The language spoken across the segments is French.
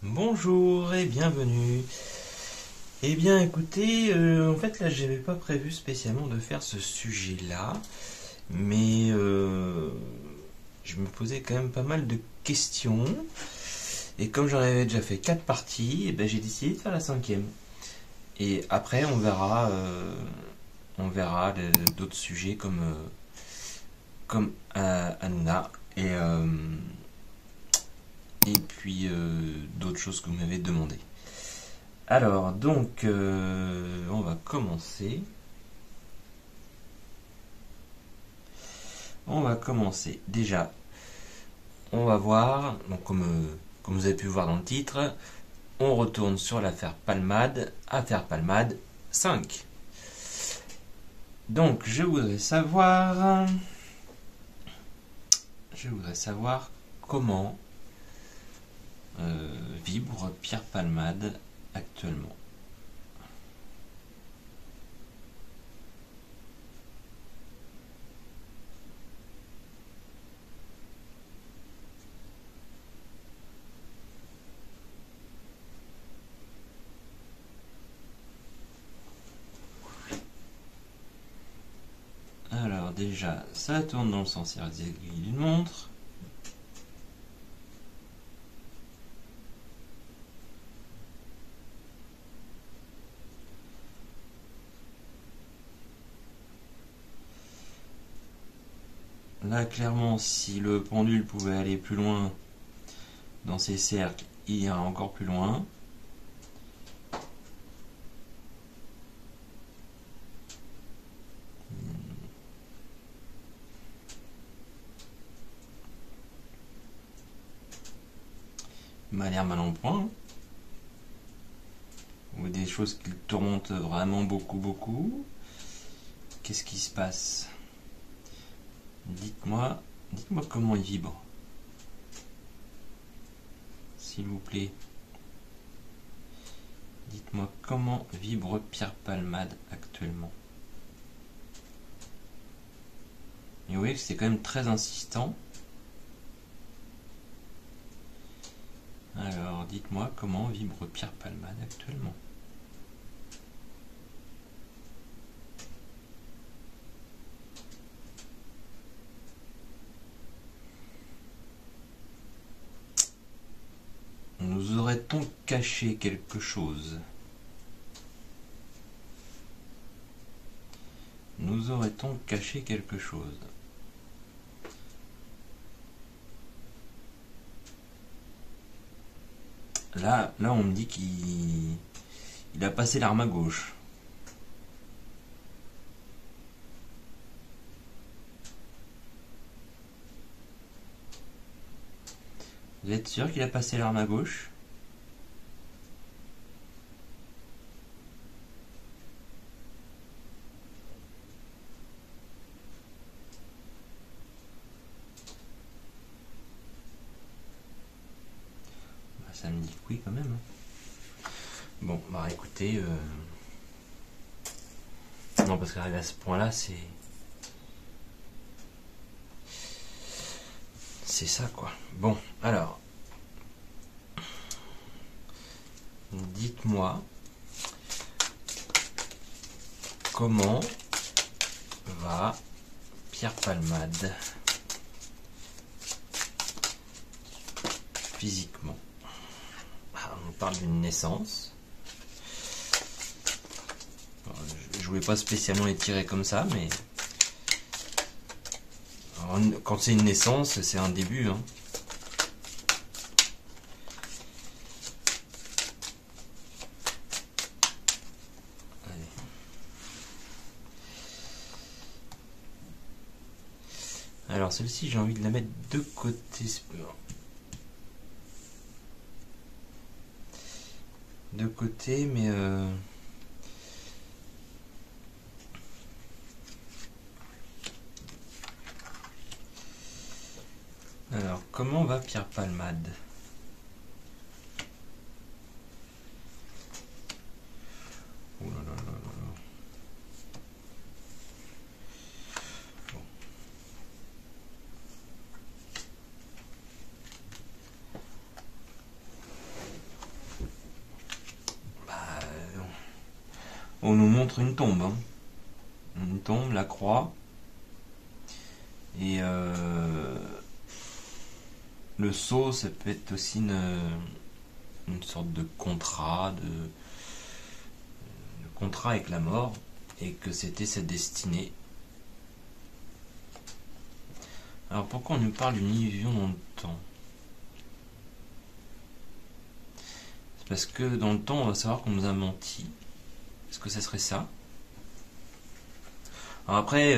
Bonjour et bienvenue. Eh bien écoutez, en fait là j'avais pas prévu spécialement de faire ce sujet-là, mais je me posais quand même pas mal de questions, et comme j'en avais déjà fait 4 parties, eh ben, j'ai décidé de faire la cinquième. Et après on verra d'autres sujets comme Hanouna et puis d'autres choses que vous m'avez demandé. Alors, donc, on va commencer. Déjà, on va voir, donc comme vous avez pu voir dans le titre, on retourne sur l'affaire Palmade, affaire Palmade 5. Donc, je voudrais savoir comment vibre Pierre Palmade actuellement. Alors déjà, ça tourne dans le sens inverse d'une montre. Là, clairement, si le pendule pouvait aller plus loin dans ces cercles, il ira encore plus loin. Il m'a l'air mal en point. Ou des choses qui tourmentent vraiment beaucoup. Qu'est-ce qui se passe? Dites-moi comment il vibre, s'il vous plaît. Dites-moi comment vibre Pierre Palmade actuellement. Et vous voyez que c'est quand même très insistant. Alors, dites-moi comment vibre Pierre Palmade actuellement. Nous aurait-on caché quelque chose? Nous aurait-on caché quelque chose? Là, on me dit qu'il a passé l'arme à gauche. Vous êtes sûr qu'il a passé l'arme à gauche? Bah, ça me dit que oui quand même. Bon, bah écoutez, non, parce qu'arrivé à ce point-là, c'est ça quoi. Bon, alors, dites-moi comment va Pierre Palmade physiquement. On parle d'une naissance. Alors, je voulais pas spécialement les tirer comme ça, mais alors, quand c'est une naissance, c'est un début. Hein. Alors celle-ci, j'ai envie de la mettre de côté. De côté, mais alors, comment va Pierre Palmade? Oh là là là là là. Bon. on nous montre une tombe. Hein. Une tombe, la croix. Et le sceau, ça peut être aussi une sorte de contrat, de contrat avec la mort, et que c'était sa destinée. Alors pourquoi on nous parle d'une illusion dans le temps? C'est parce que dans le temps, on va savoir qu'on nous a menti. Est-ce que ça serait ça? Alors après,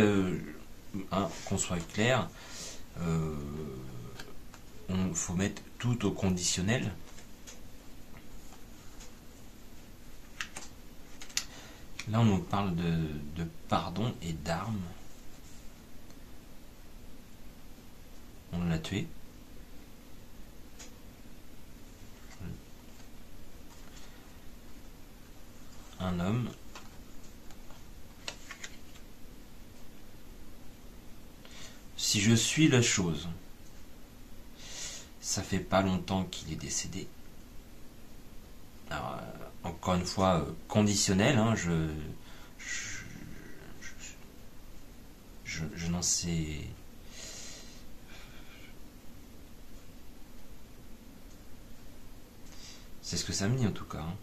qu'on soit clair, faut mettre tout au conditionnel. Là, on nous parle de pardon et d'armes. On l'a tué. Un homme. Si je suis la chose, ça fait pas longtemps qu'il est décédé. Alors, encore une fois, conditionnel, hein, je n'en sais... C'est ce que ça me dit en tout cas. Hein.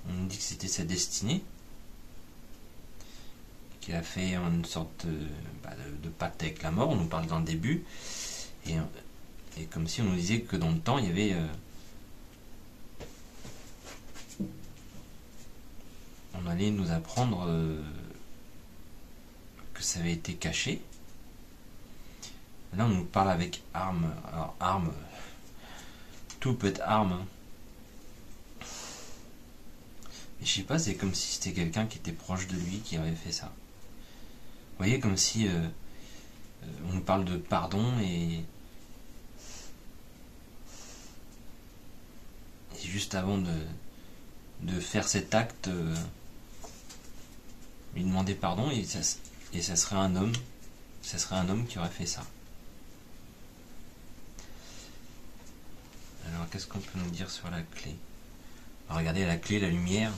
On nous dit que c'était sa destinée, qu'il a fait une sorte de pacte avec la mort. On nous parle dans le début, et comme si on nous disait que dans le temps il y avait... on allait nous apprendre que ça avait été caché. Là on nous parle avec arme. Alors arme, tout peut être arme. Hein. Et je sais pas, c'est comme si c'était quelqu'un qui était proche de lui qui avait fait ça. Vous voyez, comme si on nous parle de pardon et juste avant de faire cet acte, lui demander pardon et ça serait un homme. Ça serait un homme qui aurait fait ça. Alors qu'est-ce qu'on peut nous dire sur la clé? Alors, regardez la clé, la lumière.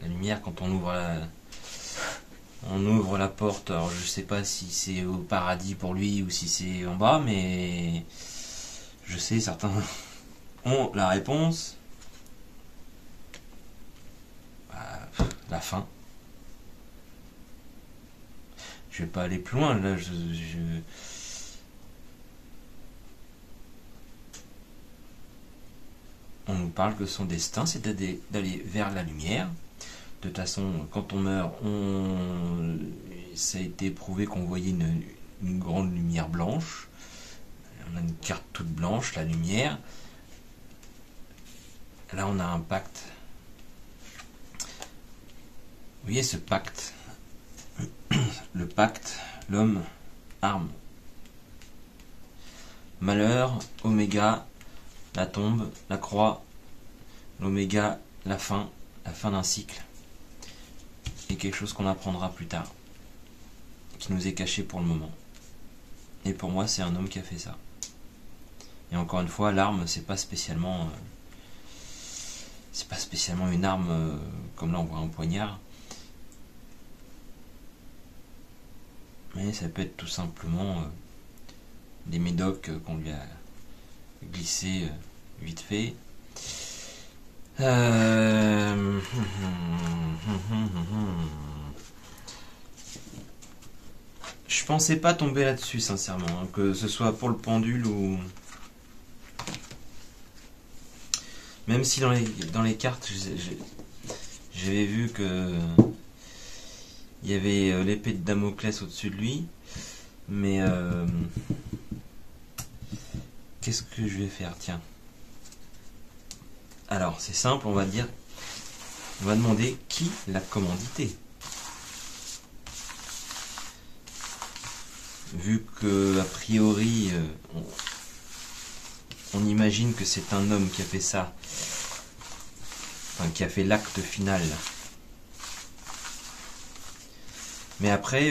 La lumière, quand on ouvre la porte, alors je sais pas si c'est au paradis pour lui ou si c'est en bas, mais je sais, certains ont la réponse. La fin. Je vais pas aller plus loin, là, on nous parle que son destin, c'est d'aller vers la lumière. De toute façon, quand on meurt, ça a été prouvé qu'on voyait une grande lumière blanche. On a une carte toute blanche, la lumière. Là, on a un pacte. Vous voyez ce pacte? Le pacte, l'homme, arme. Malheur, oméga, la tombe, la croix, l'oméga, la fin d'un cycle. Et quelque chose qu'on apprendra plus tard, qui nous est caché pour le moment. Et pour moi, c'est un homme qui a fait ça. Et encore une fois, l'arme, c'est pas spécialement une arme comme là on voit un poignard. Mais ça peut être tout simplement des médocs qu'on lui a glissés vite fait. Je pensais pas tomber là-dessus, sincèrement, hein, que ce soit pour le pendule ou... Même si dans les cartes, j'avais vu que il y avait l'épée de Damoclès au-dessus de lui, mais qu'est-ce que je vais faire? Tiens. Alors, c'est simple, on va demander qui l'a commandité. Vu que, a priori, on imagine que c'est un homme qui a fait ça, enfin, qui a fait l'acte final. Mais après,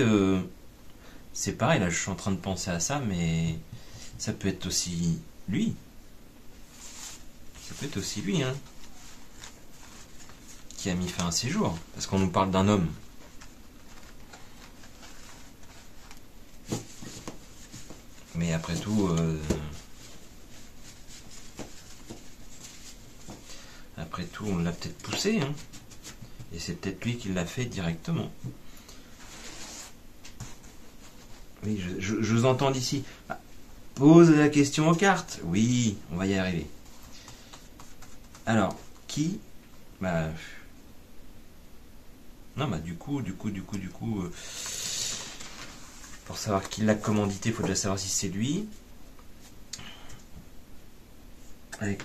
c'est pareil, là je suis en train de penser à ça, mais ça peut être aussi lui. Ça peut être aussi lui, hein. qui a mis fin à ses jours, parce qu'on nous parle d'un homme. Mais après tout, on l'a peut-être poussé, hein. Et c'est peut-être lui qui l'a fait directement. Oui, je vous entends d'ici. Ah, pose la question aux cartes. Oui, on va y arriver. Alors, qui? Bah, non, bah du coup, pour savoir qui l'a commandité, il faut déjà savoir si c'est lui. Allez,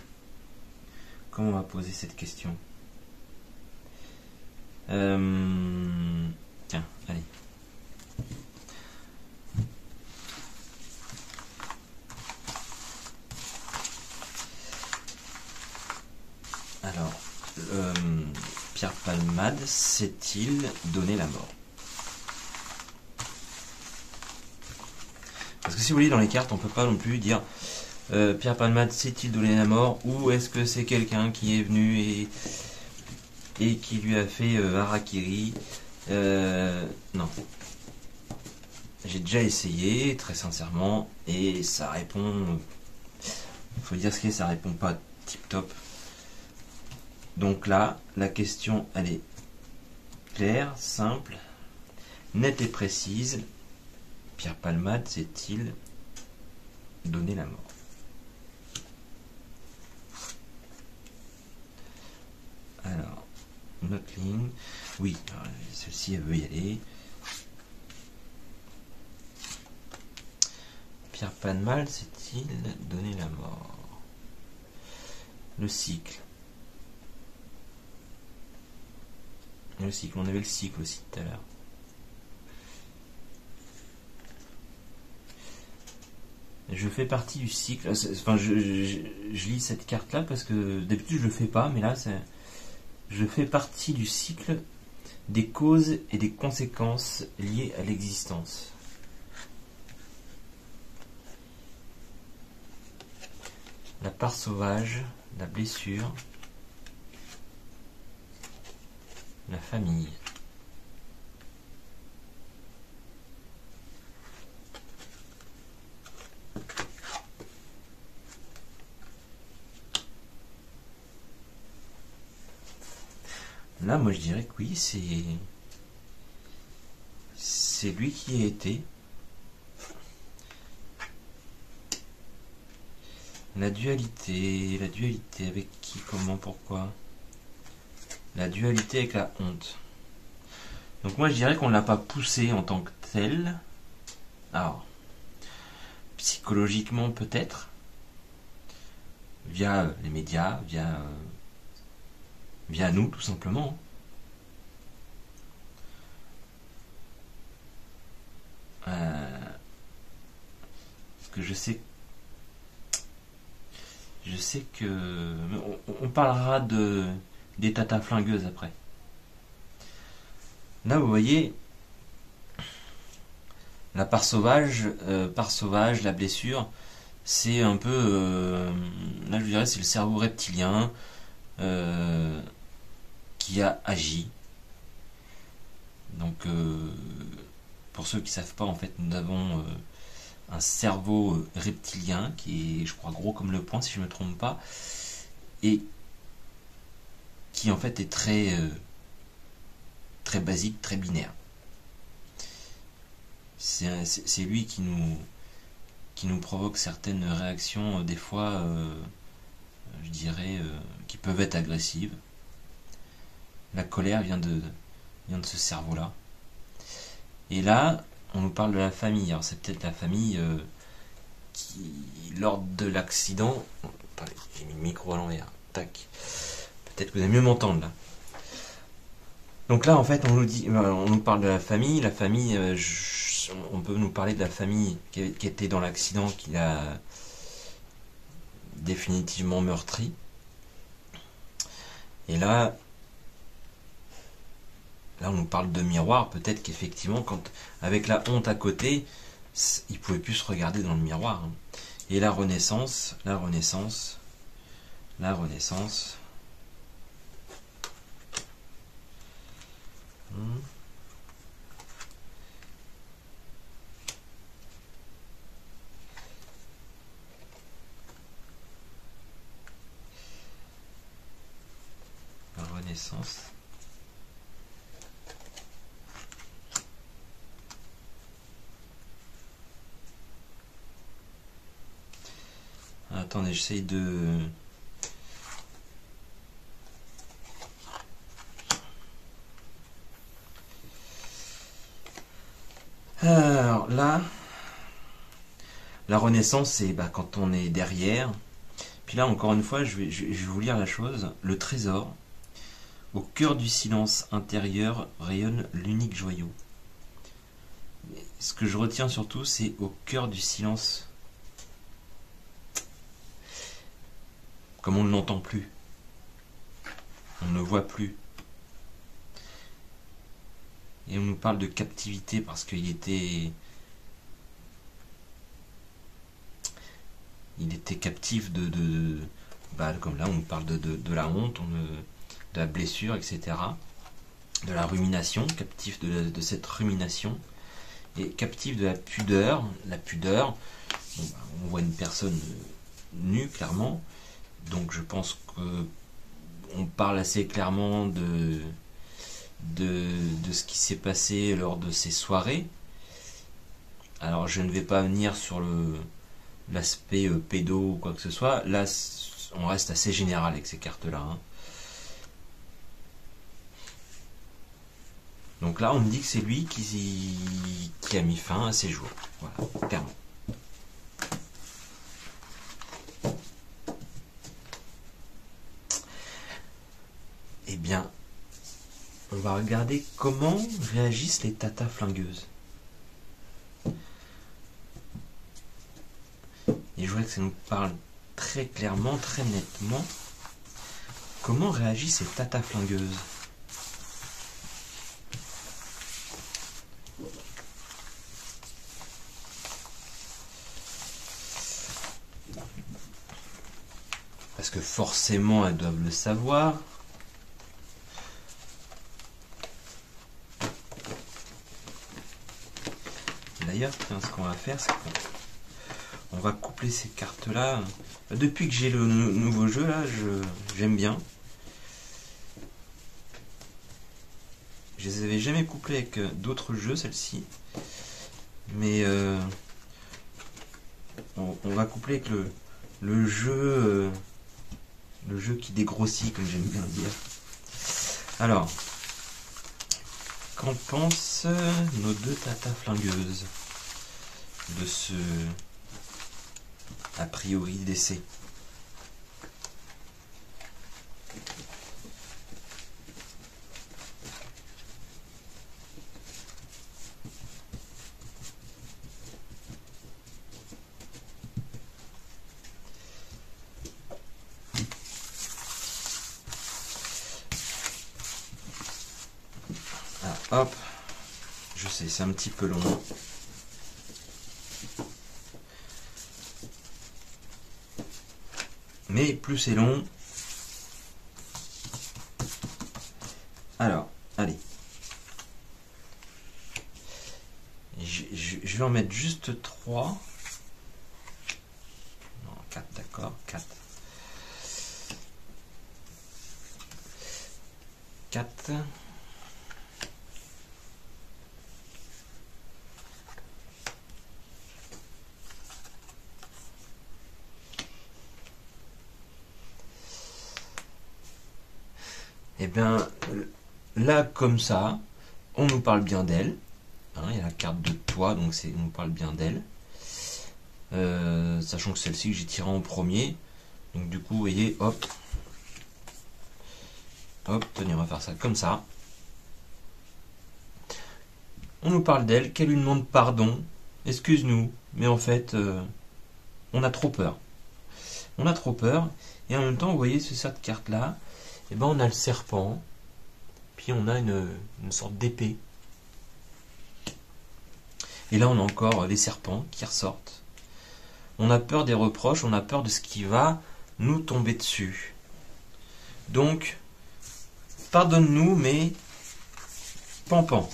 comment on va poser cette question? Tiens, allez. Alors, Pierre Palmade s'est-il donné la mort? Parce que si vous voulez, dans les cartes, on peut pas non plus dire Pierre Palmade s'est-il donné la mort, ou est-ce que c'est quelqu'un qui est venu et qui lui a fait harakiri. Non. J'ai déjà essayé, très sincèrement, et ça répond... faut dire ce qu'il y a, ça répond pas tip top. Donc là, la question, elle est claire, simple, nette et précise. Pierre Palmade s'est-il donné la mort? Alors, notre ligne. Oui, celle-ci, elle veut y aller. Pierre Palmade s'est-il donné la mort? Le cycle. Le cycle, on avait le cycle aussi tout à l'heure. Je fais partie du cycle. Enfin, je lis cette carte-là parce que d'habitude je le fais pas, mais là, je fais partie du cycle des causes et des conséquences liées à l'existence. La part sauvage, la blessure, la famille. Là, moi je dirais que oui, c'est lui qui a été. La dualité avec qui, comment, pourquoi? La dualité avec la honte. Donc moi je dirais qu'on ne l'a pas poussé en tant que tel. Alors, psychologiquement peut-être, via les médias, via nous tout simplement. Parce que je sais que on parlera des tatas flingueuses après. Là vous voyez la part sauvage, la blessure, c'est un peu là je dirais c'est le cerveau reptilien qui a agi. Donc pour ceux qui savent pas, en fait nous avons un cerveau reptilien qui est, je crois, gros comme le poing si je ne me trompe pas, et qui en fait est très basique, très binaire. C'est lui qui nous provoque certaines réactions, des fois, je dirais, qui peuvent être agressives. La colère vient de ce cerveau-là. Et là, on nous parle de la famille. Alors c'est peut-être la famille qui, lors de l'accident... Attendez, j'ai mis le micro à l'envers. Tac. Peut-être que vous allez mieux m'entendre là. Donc là, en fait, on nous parle de la famille. La famille, on peut nous parler de la famille qui était dans l'accident, qui l'a définitivement meurtri. Et là, on nous parle de miroir. Peut-être qu'effectivement, avec la honte à côté, il pouvait plus se regarder dans le miroir. Et la renaissance. La Renaissance. Attendez, j'essaye de... Alors là, la Renaissance, c'est quand on est derrière. Puis là, encore une fois, je vais vous lire la chose. Le trésor. Au cœur du silence intérieur rayonne l'unique joyau. Ce que je retiens surtout, c'est au cœur du silence. Comme on ne l'entend plus. On ne voit plus. Et on nous parle de captivité parce qu'il était... Il était captif comme là, on nous parle de la honte, de la blessure, etc. De la rumination, captif de cette rumination. Et captif de la pudeur. La pudeur, on voit une personne nue, clairement. Donc je pense qu'on parle assez clairement de ce qui s'est passé lors de ces soirées. Alors je ne vais pas venir sur l'aspect pédo ou quoi que ce soit. Là, on reste assez général avec ces cartes-là. Donc là, on me dit que c'est lui qui a mis fin à ses jours. Voilà, clairement. Eh bien, on va regarder comment réagissent les tatas flingueuses. Et je voudrais que ça nous parle très clairement, très nettement. Comment réagissent ces tatas flingueuses? Parce que forcément, elles doivent le savoir. D'ailleurs, ce qu'on va faire, c'est qu'on va coupler ces cartes-là. Depuis que j'ai le nouveau jeu, là, j'aime bien. Je les avais jamais couplées avec d'autres jeux, celle-ci. Mais on va coupler avec le jeu qui dégrossit, comme j'aime bien dire. Alors, qu'en pensent nos deux tatas flingueuses de ce a priori d'essai? Hop, je sais, c'est un petit peu long. Mais plus c'est long. Alors, allez. Je vais en mettre juste 3. Non, 4, d'accord, 4. 4. Et bien, là, comme ça, on nous parle bien d'elle. Il y a la carte de toi, donc on nous parle bien d'elle. Sachant que celle-ci que j'ai tirée en premier. Donc du coup, vous voyez, hop. Hop, tenez, on va faire ça comme ça. On nous parle d'elle, qu'elle lui demande pardon. Excuse-nous, mais en fait, on a trop peur. On a trop peur. Et en même temps, vous voyez, sur cette carte-là, et on a le serpent, puis on a une sorte d'épée. Et là, on a encore les serpents qui ressortent. On a peur des reproches, on a peur de ce qui va nous tomber dessus. Donc, pardonne-nous, mais Pampan.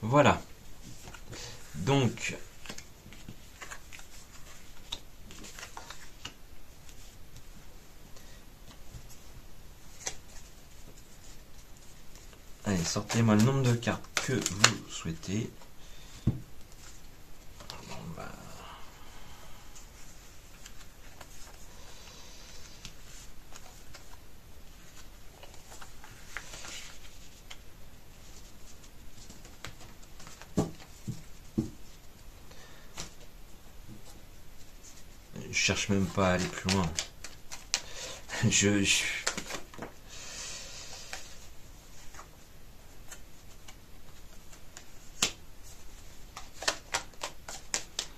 Voilà. Donc, allez, sortez-moi le nombre de cartes que vous souhaitez. Bon, bah. Je cherche même pas à aller plus loin.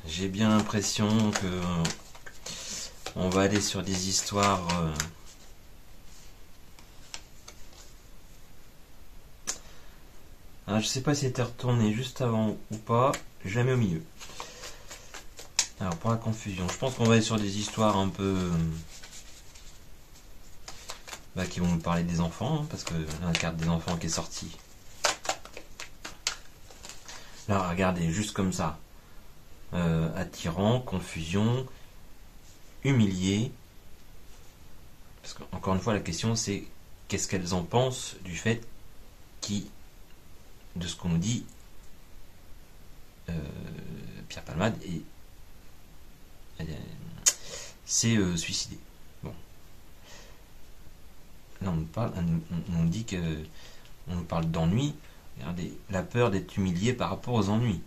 J'ai bien l'impression que on va aller sur des histoires je sais pas si c'était retourné juste avant ou pas, jamais au milieu. Alors pour la confusion, je pense qu'on va aller sur des histoires un peu qui vont nous parler des enfants, hein, parce que la carte des enfants qui est sortie. Là, regardez, juste comme ça. Attirant, confusion, humilié. Parce que, encore une fois, la question c'est qu'est-ce qu'elles en pensent du fait de ce qu'on nous dit Pierre Palmade s'est suicidé. Bon. Là, on nous dit que on nous parle d'ennui. Regardez, la peur d'être humilié par rapport aux ennuis.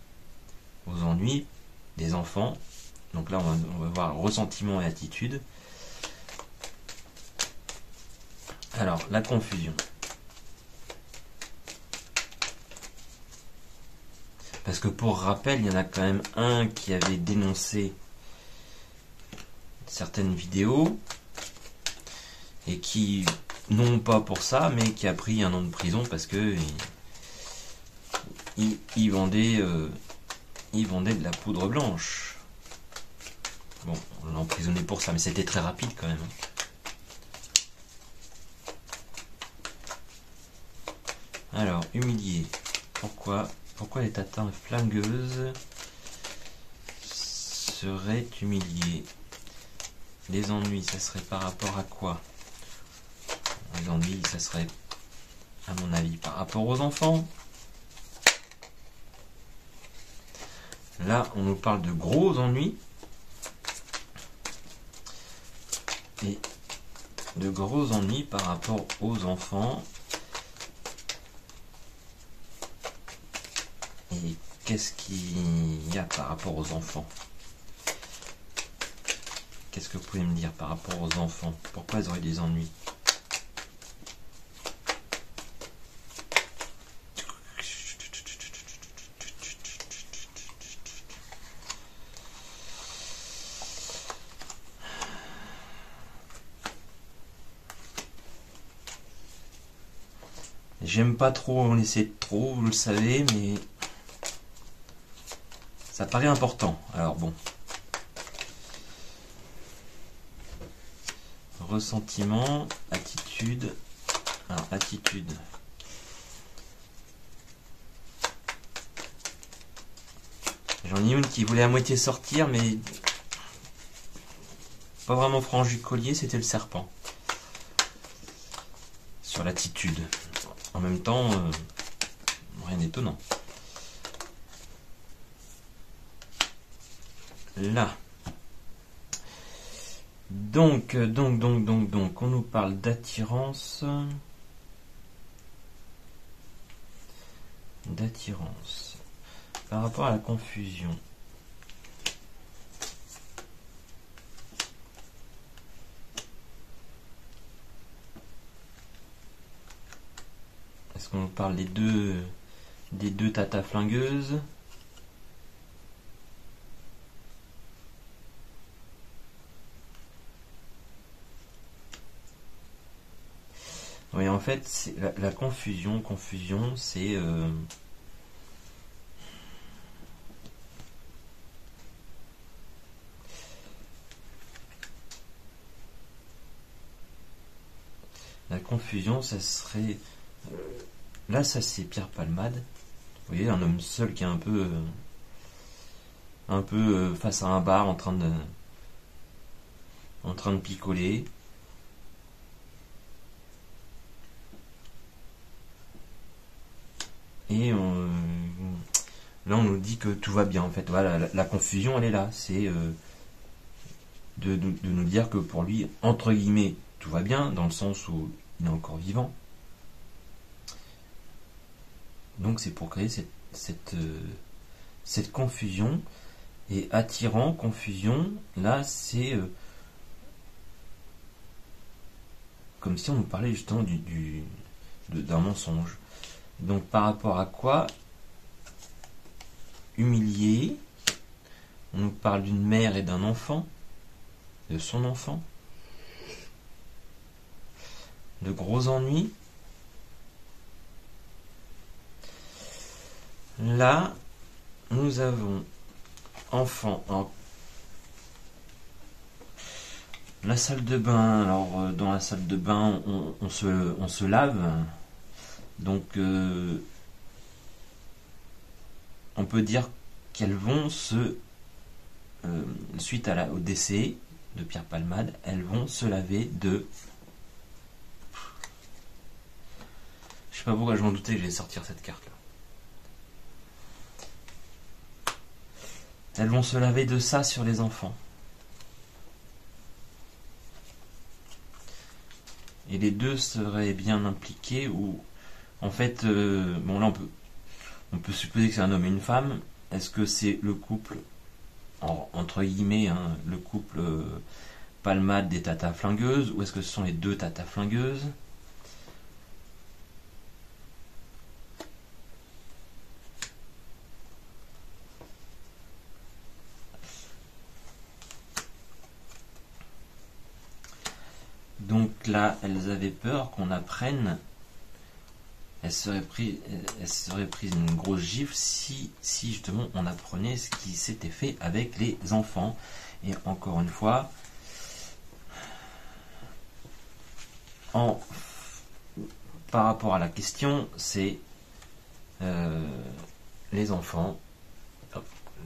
Aux ennuis des enfants. Donc là, on va voir ressentiment et attitude. Alors, la confusion. Parce que pour rappel, il y en a quand même un qui avait dénoncé certaines vidéos et qui, non pas pour ça, mais qui a pris 1 an de prison parce que il vendait de la poudre blanche. Bon, on l'a emprisonné pour ça, mais c'était très rapide quand même. Alors, humilié. Pourquoi les tatins flingueuses seraient humiliées? Les ennuis, ça serait par rapport à quoi? Les ennuis, ça serait, à mon avis, par rapport aux enfants. Là, on nous parle de gros ennuis. Et de gros ennuis par rapport aux enfants. Et qu'est-ce qu'il y a par rapport aux enfants? Qu'est-ce que vous pouvez me dire par rapport aux enfants? Pourquoi ils auraient des ennuis? J'aime pas trop en laisser trop, vous le savez, mais ça paraît important. Alors bon. Ressentiment, attitude. Alors, attitude. J'en ai une qui voulait à moitié sortir, mais pas vraiment franche du collier, c'était le serpent. Sur l'attitude. En même temps, rien d'étonnant. Là. Donc, on nous parle d'attirance. D'attirance. Par rapport à la confusion. Est-ce qu'on nous parle des deux tatas flingueuses? Oui, en fait, c'est la confusion, c'est la confusion, ça serait... là, ça c'est Pierre Palmade. Vous voyez, un homme seul qui est un peu face à un bar en train de picoler. Et là, on nous dit que tout va bien. En fait, voilà, la confusion, elle est là. C'est de nous dire que pour lui, entre guillemets, tout va bien, dans le sens où il est encore vivant. Donc, c'est pour créer cette confusion. Et attirant, confusion, là, c'est comme si on nous parlait justement d'un mensonge. Donc, par rapport à quoi? Humilié. On nous parle d'une mère et d'un enfant, de son enfant, de gros ennuis. Là, nous avons enfant en la salle de bain. Alors, dans la salle de bain, on se lave. Donc, on peut dire qu'elles vont suite au décès de Pierre Palmade, elles vont se laver de... Je sais pas pourquoi je m'en doutais que j'allais sortir cette carte là. Elles vont se laver de ça sur les enfants. Et les deux seraient bien impliqués ou... En fait, bon là on peut supposer que c'est un homme et une femme. Est-ce que c'est le couple, entre guillemets, hein, le couple Palmade des tatas flingueuses, ou est-ce que ce sont les deux tatas flingueuses? Donc là, elles avaient peur qu'on apprenne. Elle serait prise une grosse gifle si justement on apprenait ce qui s'était fait avec les enfants. Et encore une fois, par rapport à la question, c'est les enfants,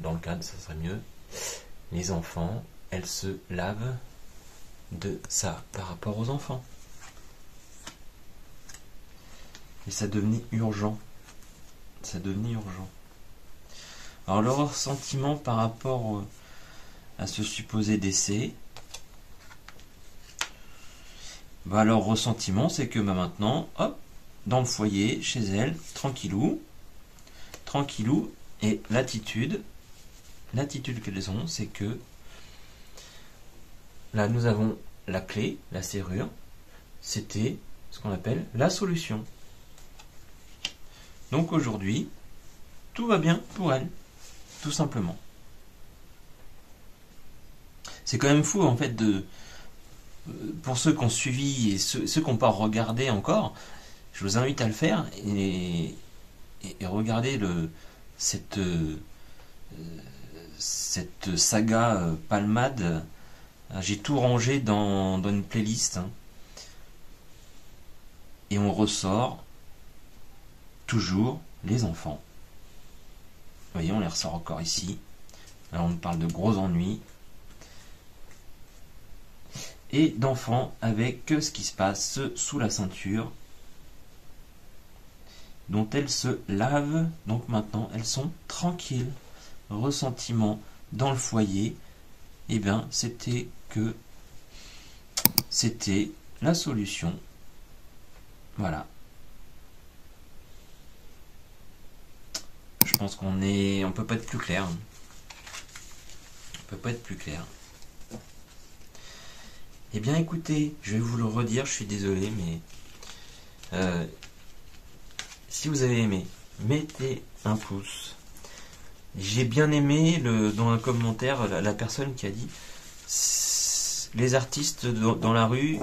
dans le cadre ça serait mieux, les enfants, elles se lavent de ça par rapport aux enfants. Et ça devenait urgent. Alors le ressentiment par rapport à ce supposé décès, leur ressentiment c'est que maintenant, hop, dans le foyer, chez elle, tranquillou, et l'attitude qu'elles ont, c'est que là nous avons la clé, la serrure, c'était ce qu'on appelle la solution. Donc aujourd'hui, tout va bien pour elle, tout simplement. C'est quand même fou en fait pour ceux qui ont suivi et ceux qui n'ont pas regardé encore, je vous invite à le faire et regarder cette saga Palmade. J'ai tout rangé dans une playlist, hein. Et on ressort toujours les enfants. Vous voyez, on les ressort encore ici. Alors on nous parle de gros ennuis et d'enfants avec ce qui se passe sous la ceinture, dont elles se lavent. Donc maintenant elles sont tranquilles. Ressentiment dans le foyer, et bien c'était la solution. Voilà. Je pense on peut pas être plus clair. Eh bien écoutez, je vais vous le redire, je suis désolé, mais si vous avez aimé, mettez un pouce. J'ai bien aimé dans un commentaire la personne qui a dit les artistes dans la rue,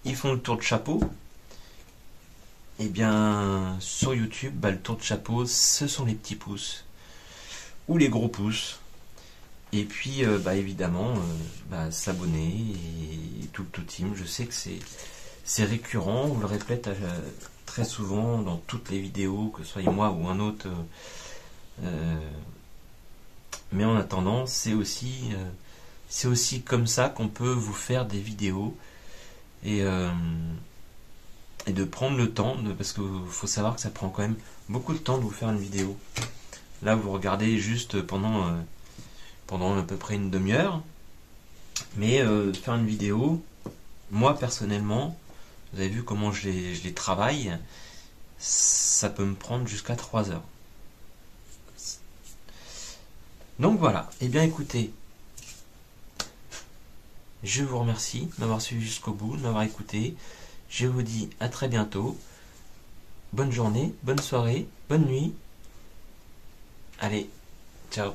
ils font le tour de chapeau. Eh bien, sur YouTube, le tour de chapeau, ce sont les petits pouces ou les gros pouces. Et puis, évidemment, s'abonner et tout le team. Je sais que c'est récurrent, on le répète très souvent dans toutes les vidéos, que ce soit moi ou un autre. Mais en attendant, c'est aussi comme ça qu'on peut vous faire des vidéos et de prendre le temps, parce qu'il faut savoir que ça prend quand même beaucoup de temps de vous faire une vidéo. Là, vous regardez juste pendant à peu près une demi-heure, mais faire une vidéo, moi personnellement, vous avez vu comment je les travaille, ça peut me prendre jusqu'à 3 heures. Donc voilà, et bien écoutez, je vous remercie de m'avoir suivi jusqu'au bout, de m'avoir écouté. Je vous dis à très bientôt. Bonne journée, bonne soirée, bonne nuit. Allez, ciao.